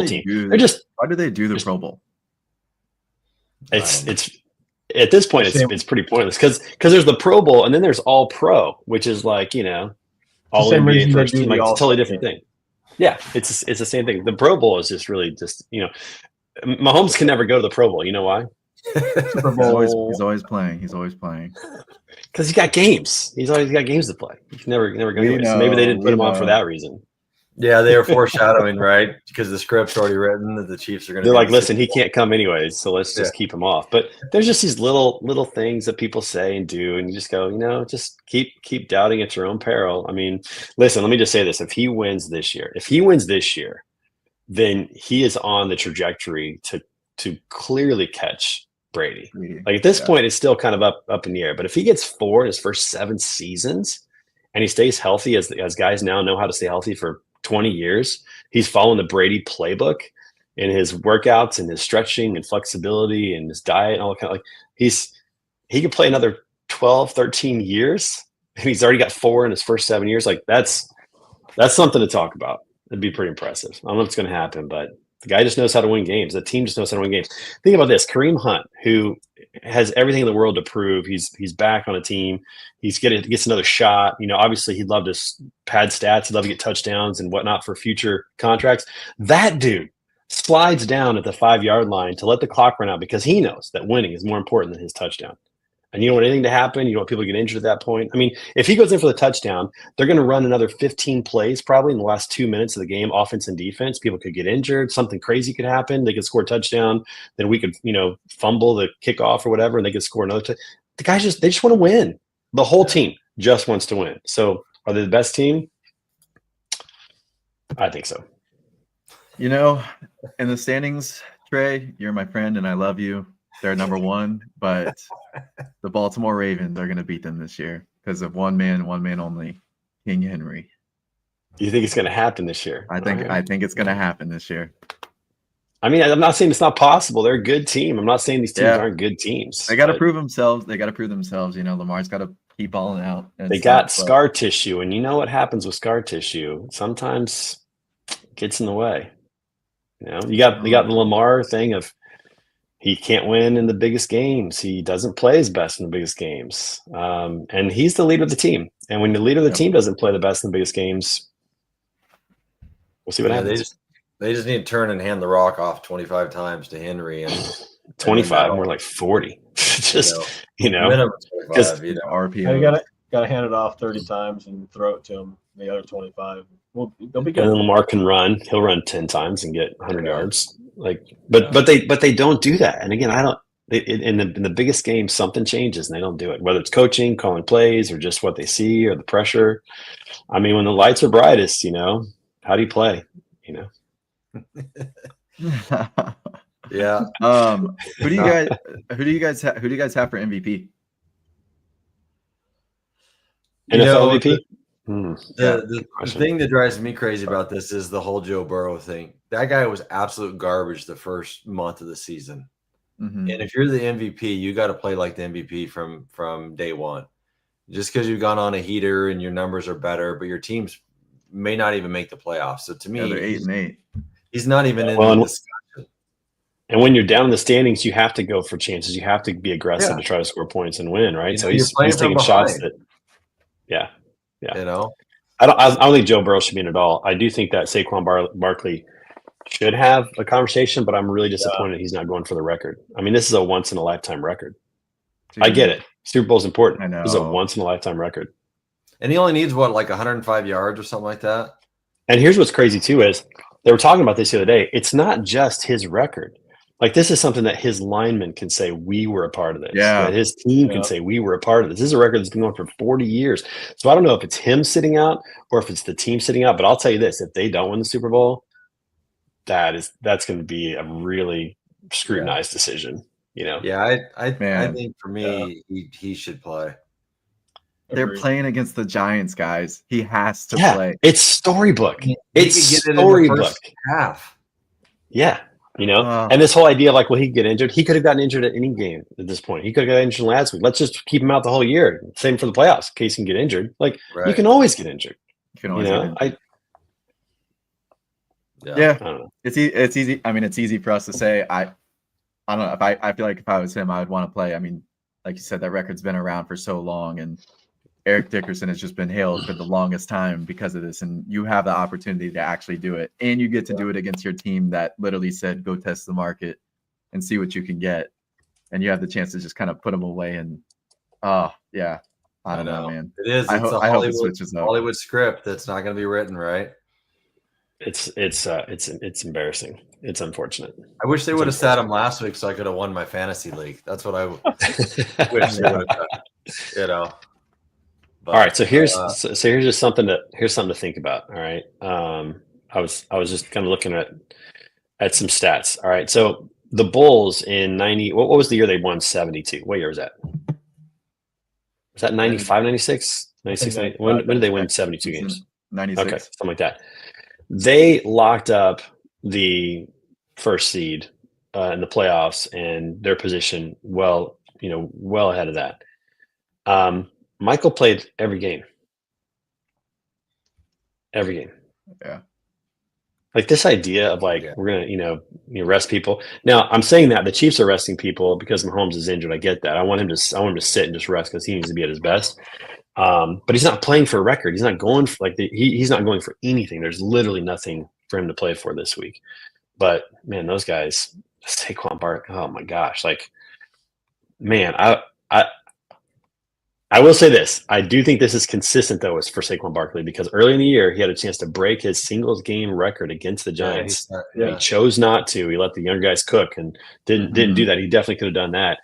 team. Why do they do the Pro Bowl? It's at this point it's pretty pointless because there's the Pro Bowl and then there's All Pro, which is like all NBA first team, like it's a totally different thing. Yeah, it's the same thing. The Pro Bowl is just really just Mahomes can never go to the Pro Bowl. You know why? Super Bowl. He's always playing. He's always playing. Because he's got games. He's always got games to play. He can never go anywhere. So maybe they didn't put him on for that reason. Yeah, they are foreshadowing, right? Because the script's already written that the Chiefs are going to. They're like, listen, he can't come anyways, so let's just keep him off. But there's just these little things that people say and do, and you just go, just keep doubting at your own peril. I mean, listen, let me just say this: if he wins this year, then he is on the trajectory to clearly catch Brady. Like at this point, it's still kind of up in the air. But if he gets 4 in his first 7 seasons, and he stays healthy, as guys now know how to stay healthy for 20 years, he's following the Brady playbook in his workouts and his stretching and flexibility and his diet and all that kind of he could play another 12, 13 years. And he's already got 4 in his first 7 years. Like that's something to talk about. It'd be pretty impressive. I don't know if it's going to happen, but the guy just knows how to win games. The team just knows how to win games. Think about this: Kareem Hunt, who has everything in the world to prove. He's back on a team. Gets another shot. Obviously he'd love to pad stats. He'd love to get touchdowns and whatnot for future contracts. That dude slides down at the 5-yard line to let the clock run out because he knows that winning is more important than his touchdown. And you don't want anything to happen. You don't want people to get injured at that point. I mean, if he goes in for the touchdown, they're going to run another 15 plays probably in the last 2 minutes of the game, offense and defense. People could get injured. Something crazy could happen. They could score a touchdown. Then we could, fumble the kickoff or whatever, and they could score another. The guys they just want to win. The whole team just wants to win. So are they the best team? I think so. In the standings, Trey, you're my friend and I love you. They're number 1, but the Baltimore Ravens are going to beat them this year because of one man only, King Henry. You think it's going to happen this year? I think it's going to happen this year. I mean, I'm not saying it's not possible. They're a good team. I'm not saying these teams aren't good teams. They got to prove themselves. Lamar's got to keep balling out. They got scar tissue, and you know what happens with scar tissue? Sometimes it gets in the way. You got the Lamar thing of he can't win in the biggest games. He doesn't play his best in the biggest games. And he's the leader of the team. And when the leader of the team doesn't play the best in the biggest games, we'll see what happens. They just need to turn and hand the rock off 25 times to Henry. And 25, more like 40. Minimum 25, RPO. You gotta hand it off 30 times and throw it to him the other 25. Well, they'll be good. And then Lamar can run. He'll run 10 times and get 100 yards. But they don't do that. And again, in the biggest game, something changes and they don't do it. Whether it's coaching, calling plays, or just what they see or the pressure. I mean, when the lights are brightest, how do you play? Yeah. Who do you guys have for MVP? NFL MVP? The thing that drives me crazy about this is the whole Joe Burrow thing. That guy was absolute garbage the first month of the season. Mm-hmm. And if you're the MVP, you got to play like the MVP from day one. Just because you've gone on a heater and your numbers are better, but your teams may not even make the playoffs. So to me, they're 8-8. He's not even in the discussion. And when you're down in the standings, you have to go for chances. You have to be aggressive to try to score points and win, right? So he's taking shots that, yeah. I don't think Joe Burrow should be in at all. I do think that Saquon Barkley should have a conversation, but I'm really disappointed he's not going for the record. I mean, this is a once-in-a-lifetime record. I get it. Super Bowl's important. I know. This is a once-in-a-lifetime record. And he only needs, 105 yards or something like that? And here's what's crazy, too, is they were talking about this the other day. It's not just his record. Like, this is something that his linemen can say, we were a part of this. Yeah. That his team can say, we were a part of this. This is a record that's been going for 40 years. So I don't know if it's him sitting out or if it's the team sitting out. But I'll tell you this, if they don't win the Super Bowl, that's going to be a really scrutinized decision. Yeah, I think for me, he should play. They're Agreed. playing against the Giants, guys. He has to Yeah, play. it's storybook. He It's could get it in the storybook. first half. Yeah, you know, Oh. and this whole idea of like, well, he could get injured. He could have gotten injured at any game at this point. He could have got injured last week. Let's just keep him out the whole year. Same for the playoffs, in case he can get injured. Like you Right. can always get injured. You can You always get know, in. Yeah, I don't know. it's easy. I mean, it's easy for us to say. I don't know. I feel like if I was him, I would want to play. I mean, like you said, that record's been around for so long, and Eric Dickerson has just been hailed for the longest time because of this. And you have the opportunity to actually do it, and you get to do it against your team that literally said, "Go test the market and see what you can get," and you have the chance to just kind of put them away. And yeah, I don't know, man. It is. I It's hope a it Hollywood, switches up. Hollywood script that's not going to be written, right? It's embarrassing. It's unfortunate. I wish they would have sat him last week so I could have won my fantasy league. That's what I wish they would have done. You know. But, All right, so here's just something to think about. All right, I was just kind of looking at some stats. All right, so the Bulls in 90. What was the year they won 72? What year was that? Was that 95, 96, 96? 95. When did they win 72 games? 96. Okay, something like that. They locked up the first seed in the playoffs and their position well ahead of that. Michael played every game. Every game. Yeah. Like this idea of like we're gonna rest people. Now I'm saying that the Chiefs are resting people because Mahomes is injured. I get that. I want him to sit and just rest because he needs to be at his best. But he's not playing for a record. He's not going for he's not going for anything. There's literally nothing for him to play for this week. But man, those guys, Saquon Barkley. Oh my gosh! Like, man, I will say this. I do think this is consistent, though, for Saquon Barkley because early in the year, he had a chance to break his singles game record against the Giants. He chose not to. He let the young guys cook and didn't do that. He definitely could have done that.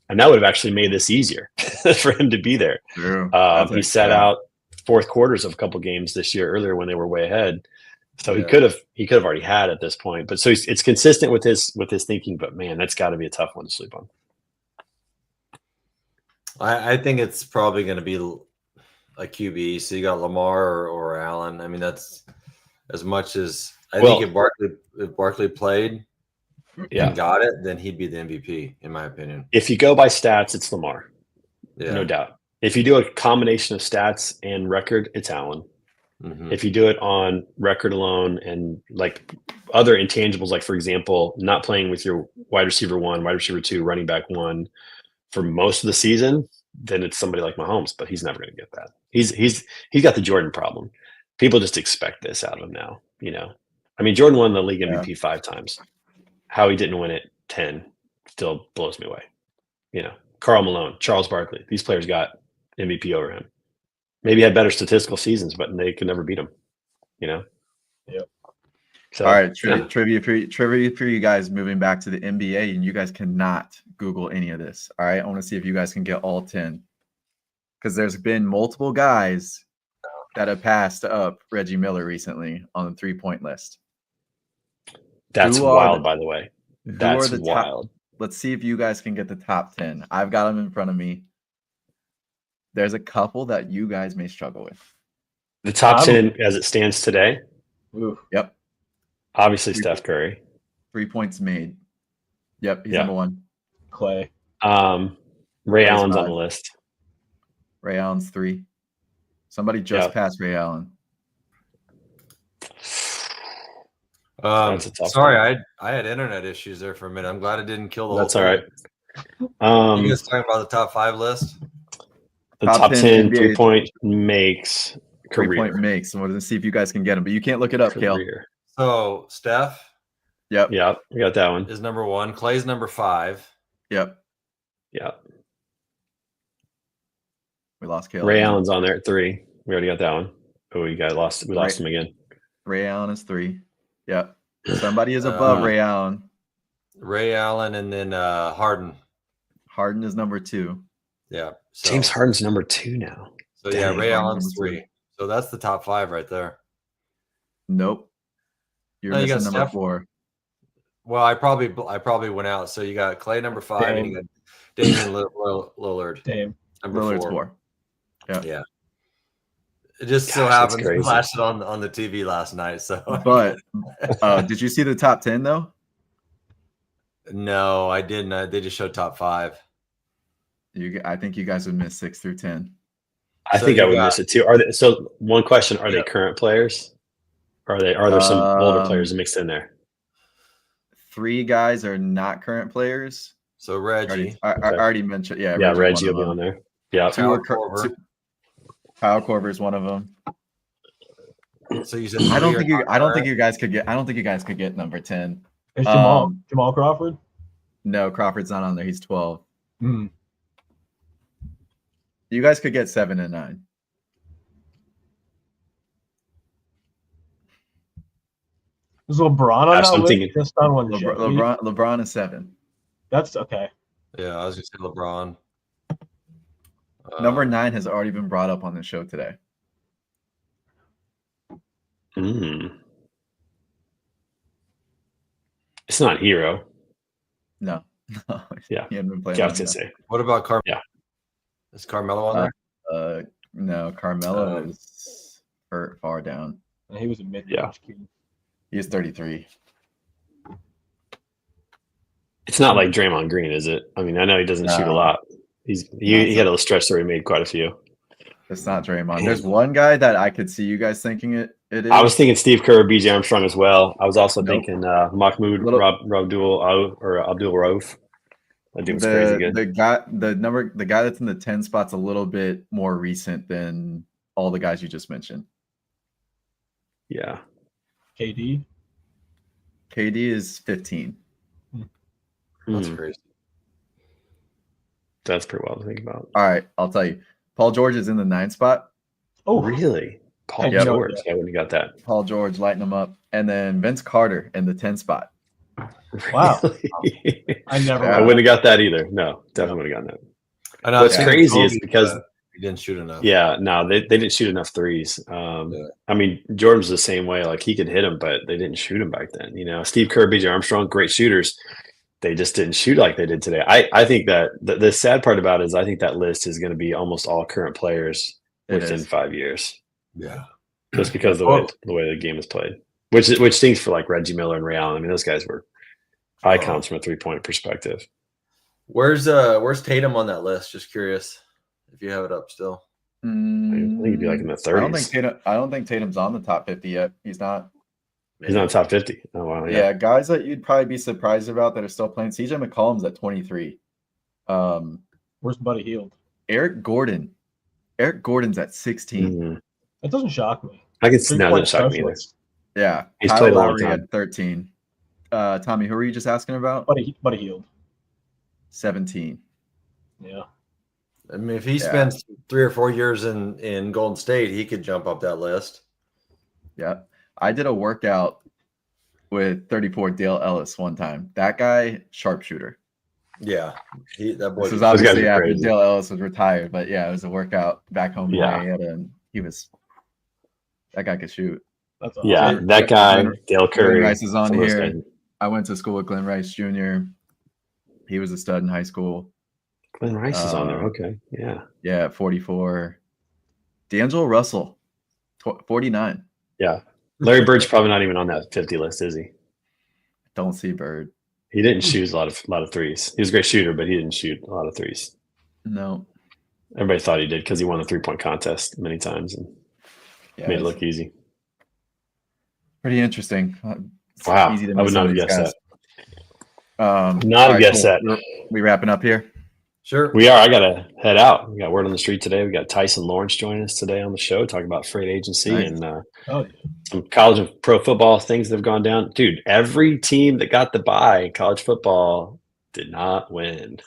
And that would have actually made this easier for him to be there. True. He sat out fourth quarters of a couple games this year earlier when they were way ahead. So he could have already had at this point. But so it's consistent with his thinking. But man, that's got to be a tough one to sleep on. I think it's probably going to be a QB. So you got Lamar or Allen. I mean, that's as much as I think if Barkley played and got it, then he'd be the MVP, in my opinion. If you go by stats, it's Lamar. Yeah. No doubt. If you do a combination of stats and record, it's Allen. Mm-hmm. If you do it on record alone and like other intangibles, like for example, not playing with your wide receiver 1, wide receiver 2, running back 1 for most of the season, then it's somebody like Mahomes, but he's never going to get that. He's got the Jordan problem. People just expect this out of him now. I mean, Jordan won the league MVP 5 times. How he didn't win it 10 still blows me away. Karl Malone, Charles Barkley, these players got MVP over him. Maybe had better statistical seasons, but they could never beat him. Yep. So, all right, trivia for you guys. Moving back to the NBA, and you guys cannot Google any of this. All right, I want to see if you guys can get all 10, because there's been multiple guys that have passed up Reggie Miller recently on the 3-point list. That's wild, by the way. That's wild. Let's see if you guys can get the top 10. I've got them in front of me. There's a couple that you guys may struggle with. The top 10 as it stands today? Yep. Obviously, Steph Curry. 3 points made. Yep, he's number 1. Clay. Ray Allen's on the list. Ray Allen's 3. Somebody just passed Ray Allen. Sorry, I had internet issues there for a minute. I'm glad it didn't kill the whole thing. That's all right. You guys talking about the top 5 list? The top 10 3-point makes career. 3-point makes. And we're going to see if you guys can get them. But you can't look it up, Kale. So, Steph. Yep. Yep. We got that one. Is number 1. Clay's number 5. Yep. Yep. We lost Kale. Ray Allen's on there at 3. We already got that one. Oh, we lost him again. Ray Allen is 3. Yep. Somebody is above Ray Allen. Ray Allen and then Harden. Harden is number 2. Yeah. So, James Harden's number 2 now. So Ray Allen's 3. So that's the top 5 right there. Nope. You're missing number Steph? 4. Well, I probably went out. So you got Clay number 5 and you got Damian Lillard. Dame. Number Lillard's 4. Yeah. It just so Gosh, that's happens crazy. we flashed it on the TV last night. So, But did you see the top 10 though? no, I didn't. They just showed top 5. I think you guys would miss 6 through 10. I So think you I would got- miss it too. So one question: are they current players? Are there some older players mixed in there? 3 guys are not current players. So Reggie, I already mentioned. Yeah, Yeah, Reggie's Reggie one will of be them. on there. Yeah, Kyle Korver. Kyle Korver is one of them. So you said I don't three think are you. not I don't think current? you guys could get. I don't think you guys could get number 10. Is Um, Jamal Crawford? No, Crawford's not on there. He's 12. Hmm. You guys could get 7 and 9. Is LeBron on Gosh, that I'm list? thinking- Just on one show. LeBron is 7. That's okay. Yeah, I was gonna say LeBron. Number 9 has already been brought up on the show today. It's not Hero. No. Yeah. He hadn't been playing. Yeah, I long was gonna enough. say. What about Carmelo? Yeah. Is Carmelo on there? No, Carmelo is far down. And he was a mid-range Yeah. kid. He's 33. It's not like Draymond Green, is it? I mean, I know he doesn't shoot a No. lot. He had a stretch where he made quite a few. It's not Draymond. There's one guy that I could see you guys thinking it is. I was thinking Steve Kerr, BJ Armstrong as well. I was also Nope. thinking Mahmoud Little- Abdul Rauf. That dude was crazy good. the guy that's in the 10 spot's a little bit more recent than all the guys you just mentioned. Yeah. KD. KD is 15. That's Mm, crazy. that's pretty wild to think about. All right, I'll tell you. Paul George is in the 9 spot. Oh, Really? Paul Yep. George. I wouldn't have got that. Paul George lighting him up, and then Vince Carter in the 10 spot. Wow. Really? I never. I wouldn't have got that either. No, definitely would have gotten that. I know. What's it's crazy is Kobe, because but he didn't shoot enough. yeah, no, they didn't shoot enough threes. I mean, Jordan's the same way. Like he could hit them, but they didn't shoot them back then. You know, Steve Kerr, BJ Armstrong, great shooters. They just didn't shoot like they did today. I think that the sad part about it is I think that list is going to be almost all current players It within is. 5 years, Yeah. just because of the way the game is played. Which stinks for like Reggie Miller and Ray Allen. I mean, those guys were icons from a 3-point perspective. Where's Tatum on that list? Just curious if you have it up still. I think he'd be like in the 30s. I don't think Tatum's on the top 50 yet. He's not. He's not top 50. Oh wow, Yeah, guys that you'd probably be surprised about that are still playing. CJ McCollum's at 23. Where's Buddy Hield? Eric Gordon's at 16. Mhm. That doesn't shock me. I can no, that 3-point doesn't shock me either. specialist. Yeah, He's Kyle played a long Lowry time. at 13. Tommy, who were you just asking about? Buddy Hield. 17. Yeah. I mean, if he Yeah. spends 3 or 4 years in Golden State, he could jump up that list. Yeah. I did a workout with 34 Dale Ellis one time. That guy, sharpshooter. Yeah, that boy. This was guys obviously are after crazy. Dale Ellis was retired, but yeah, it was a workout back home in Yeah. Marietta, and that guy could shoot. That's awesome. Yeah, that guy, Dale Curry. Glenn Rice is on some of those here. guys. I went to school with Glenn Rice Jr. He was a stud in high school. Glenn Rice is on there. Uh, Okay, yeah, Yeah, at 44. D'Angelo Russell, 49. yeah. Larry Bird's probably not even on that 50 list, is he? Don't see Bird. He didn't shoot a lot of threes. He was a great shooter, but he didn't shoot a lot of threes. No. Everybody thought he did because he won the 3-point contest many times and Yeah, made it it's look easy. pretty interesting. It's Wow, easy to I would miss not some have of these guessed guys. Not all have guessed that. We wrapping up here? Sure. We are. I gotta head out. We got word on the street today. We got Tyson Lawrence joining us today on the show, talking about freight agency Nice. and Oh, yeah. some college and pro football things that have gone down. Dude, every team that got the bye in college football did not win.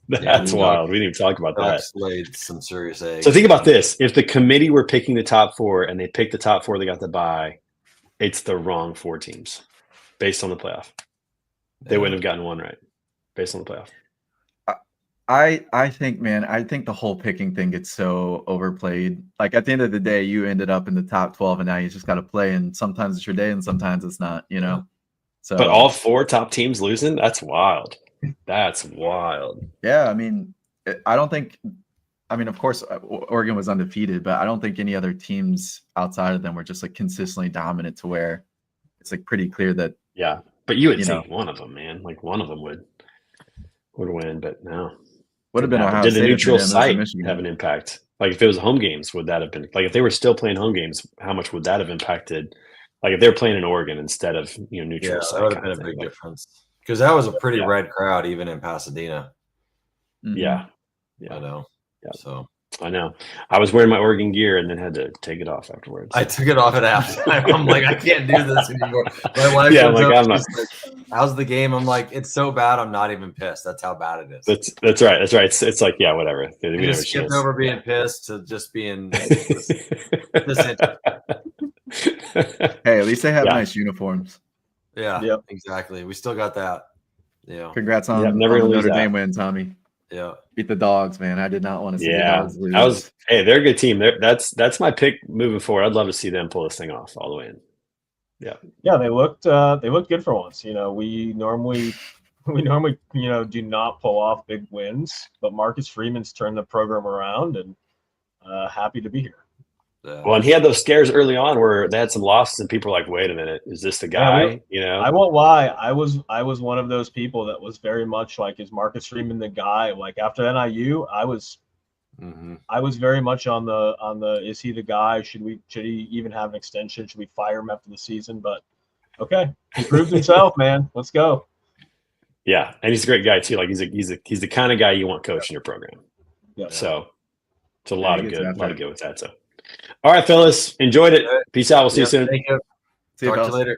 That's Yeah, wild. We didn't even talk about that. Ducks laid some serious eggs. So think about this. If the committee were picking the top 4 and they picked the top 4 that got the bye, it's the wrong 4 teams based on the playoff. They wouldn't have gotten one right based on the playoff. I think, man, I think the whole picking thing gets so overplayed. Like at the end of the day, you ended up in the top 12 and now you just got to play. And sometimes it's your day and sometimes it's not, you know? So, But all 4 top teams losing, that's wild. That's wild. yeah, I mean, I don't think I mean, of course, Oregon was undefeated, but I don't think any other teams outside of them were just like consistently dominant to where it's like pretty clear that. Yeah, but you would You think know. one of them, man, like one of them would win, but no. Would have been Didn't happen. Ohio Did the State if neutral they didn't lose to site Michigan. have an impact? Like if it was home games, would that have been like if they were still playing home games? How much would that have impacted? Like if they're playing in Oregon instead of neutral Yeah, site, that would have kind been of a big thing. difference because that was a pretty Yeah. red crowd even in Pasadena. Mhm. Yeah, I know. Yeah. So I know. I was wearing my Oregon gear and then had to take it off afterwards. I took it off at halftime. I'm like, I can't do this anymore. My wife Yeah, comes I'm like, up, I'm not- she's like, how's the game? I'm like, it's so bad. I'm not even pissed. That's how bad it is. That's right. That's right. It's like yeah, whatever. We I have a just skipped chance. over being pissed to just being Hey, at least they have Yeah. nice uniforms. yeah, Yep. exactly. We still got that. Yeah, Congrats on, Yeah, never on the gonna lose Notre that. Dame win, Tommy. yeah. Beat the Dogs, man. I did not want to see the Yeah, Dogs lose. I was. Hey, they're a good team. That's my pick moving forward. I'd love to see them pull this thing off all the way in. Yeah, they looked good for once. We normally do not pull off big wins, but Marcus Freeman's turned the program around, and happy to be here. Yeah. Well, and he had those scares early on where they had some losses, and people were like, "Wait a minute, is this the guy?" I won't lie. I was one of those people that was very much like, is Marcus Freeman the guy? Like after NIU, I was very much on the is he the guy? Should he even have an extension? Should we fire him after the season? But okay, he proved himself, man. Let's go. Yeah, and he's a great guy too. Like he's the kind of guy you want coaching your program. Yeah. So it's a Yeah, lot he of gets good, after lot of it. good with that. So, all right, fellas, enjoyed it. Peace out. We'll see you soon. Thank you. See you, Talk to you fellas. later.